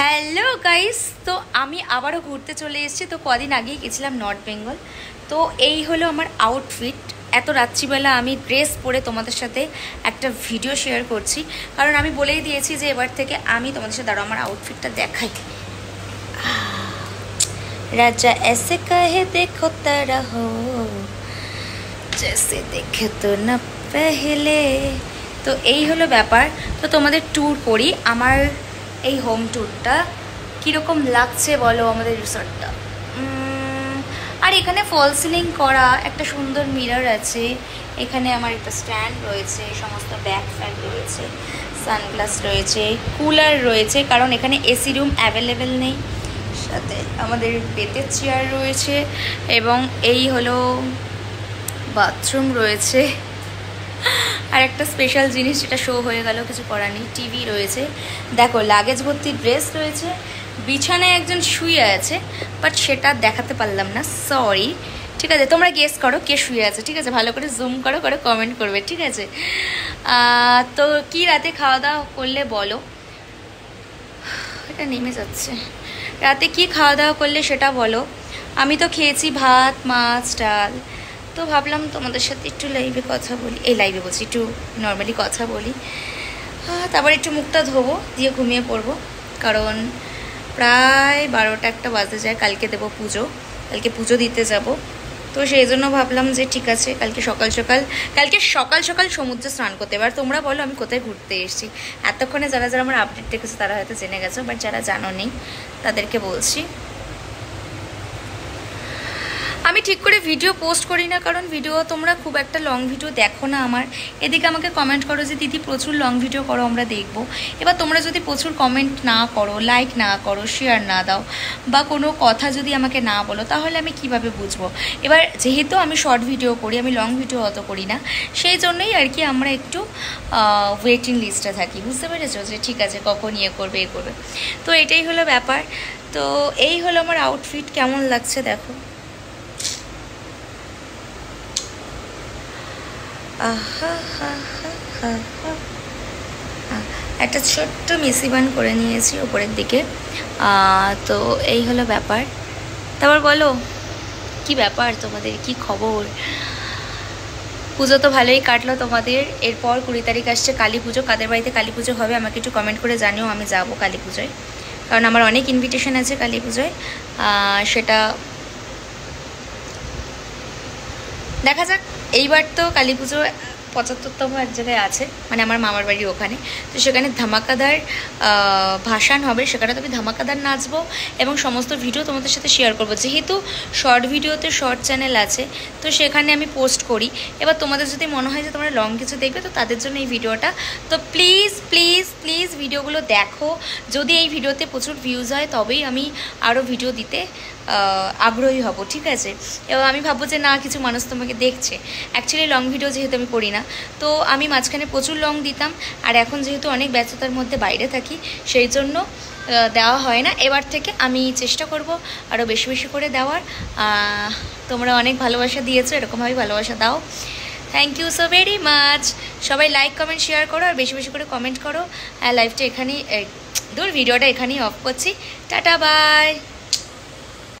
Hello guys, তো আমি আবারও ঘুরতে চলে এসেছি। তো কদিন আগেই গেছিলাম নর্থ বেঙ্গল। তো এই হলো আমার আউটফিট। এত রাত্রিবেলা আমি ড্রেস পরে তোমাদের সাথে একটা ভিডিও শেয়ার করছি, কারণ আমি বলেই দিয়েছি যে এবার থেকে আমি তোমাদের সাথে দাঁড়াও আমার আউটফিটটা দেখাই। রাজা এসে কহে দেখো তারা হো জেসে দেখে তো না পেহলে। তো এই হলো ব্যাপার। তো তোমাদের ট্যুর করি, আমার এই হোম ট্যুরটা কীরকম লাগছে বলো আমাদের রিসর্টটা। আর এখানে ফল সিলিং করা, একটা সুন্দর মিরর আছে, এখানে আমার একটা স্ট্যান্ড রয়েছে, সমস্ত ব্যাগ ফ্যাগ রয়েছে, সানগ্লাস রয়েছে, কুলার রয়েছে, কারণ এখানে এসি রুম অ্যাভেলেবেল নেই। সাথে আমাদের বেতের চেয়ার রয়েছে এবং এই হলো বাথরুম রয়েছে। আর একটা স্পেশাল জিনিস যেটা শো হয়ে গেল, কিছু করার নেই, টিভি রয়েছে। দেখো লাগেজ ভর্তি ড্রেস রয়েছে, বিছানায় একজন শুয়ে আছে, বাট সেটা দেখাতে পারলাম না, সরি। ঠিক আছে, তোমরা গেস করো কে শুয়ে আছে, ঠিক আছে? ভালো করে জুম করো, করে কমেন্ট করবে, ঠিক আছে? তো কি রাতে খাওয়া দাওয়া করলে বলো, এটা নেমে যাচ্ছে। রাতে কি খাওয়া দাওয়া করলে সেটা বলো। আমি তো খেয়েছি ভাত, মাছ, ডাল। তো ভাবলাম তোমাদের সাথে একটু লাইভে কথা বলি, এই লাইভে বলছি, একটু নর্মালি কথা বলি। তারপর একটু মুখটা ধোবো, দিয়ে ঘুমিয়ে পড়বো, কারণ প্রায় 12টা-1টা বাজতে যায়। কালকে দেবো পুজো, কালকে পুজো দিতে যাব। তো সেই জন্য ভাবলাম যে ঠিক আছে কালকে সকাল সকাল সমুদ্রে স্নান করতে। এবার তোমরা বলো আমি কোথায় ঘুরতে এসেছি। এতক্ষণে যারা যারা আমার আপডেট দেখেছো তারা হয়তো জেনে গেছো, বাট যারা জানো নেই তাদেরকে বলছি। আমি ঠিক করে ভিডিও পোস্ট করি না, কারণ ভিডিও তোমরা খুব একটা লং ভিডিও দেখো না আমার। এদিকে আমাকে কমেন্ট করো যে দিদি প্রচুর লং ভিডিও করো, আমরা দেখবো। এবার তোমরা যদি প্রচুর কমেন্ট না করো, লাইক না করো, শেয়ার না দাও, বা কোনো কথা যদি আমাকে না বলো, তাহলে আমি কিভাবে বুঝবো? এবার যেহেতু আমি শর্ট ভিডিও করি, আমি লং ভিডিও অত করি না, সেই জন্যই আর কি আমরা একটু ওয়েটিং লিস্টে থাকি, বুঝতে পেরেছো? যে ঠিক আছে কখন ইয়ে করবে এ করবে। তো এটাই হলো ব্যাপার। তো এই হলো আমার আউটফিট, কেমন লাগছে দেখো। একটা ছোট্ট মিসিবান করে নিয়েছি উপরের দিকে। তো এই হলো ব্যাপার। তারপর বলো কি ব্যাপার, তোমাদের কি খবর? পুজো তো ভালোই কাটলো তোমাদের। এরপর 20 তারিখ আসছে কালী পুজো। কাদের বাড়িতে কালী পুজো হবে আমাকে একটু কমেন্ট করে জানিও, আমি যাবো কালী পুজোয়, কারণ আমার অনেক ইনভিটেশন আছে কালী পুজোয়। সেটা দেখা যাক। এইবার তো কালী পুজো 75তম এক জায়গায় আছে, মানে আমার মামার বাড়ির ওখানে। তো সেখানে ধামাকাদার ভাসান হবে, সেখানে তো আমি ধামাকাদার নাচবো এবং সমস্ত ভিডিও তোমাদের সাথে শেয়ার করবো। যেহেতু শর্ট ভিডিওতে শর্ট চ্যানেল আছে, তো সেখানে আমি পোস্ট করি। এবার তোমাদের যদি মনে হয় যে তোমরা লং কিছু দেখবে, তো তাদের জন্য এই ভিডিওটা। তো প্লিজ প্লিজ প্লিজ ভিডিওগুলো দেখো। যদি এই ভিডিওতে প্রচুর ভিউজ হয় তবেই আমি আরও ভিডিও দিতে আগ্রহী হব, ঠিক আছে? এবং আমি ভাববো যে না, কিছু মানুষ তোমাকে দেখছে। অ্যাকচুয়ালি লং ভিডিও যেহেতু আমি করি না, তো আমি মাঝখানে প্রচুর লং দিতাম, আর এখন যেহেতু অনেক ব্যস্ততার মধ্যে বাইরে থাকি, সেই জন্য দেওয়া হয় না। এবার থেকে আমি চেষ্টা করব আরও বেশি বেশি করে দেওয়ার। তোমরা অনেক ভালোবাসা দিয়েছো, এরকমভাবেই ভালোবাসা দাও। Thank you so very much. সবাই লাইক কমেন্ট শেয়ার করো, আর বেশি বেশি করে কমেন্ট করো। লাইভটা এখানেই ভিডিওটা এখানেই অফ করছি। Tata bye.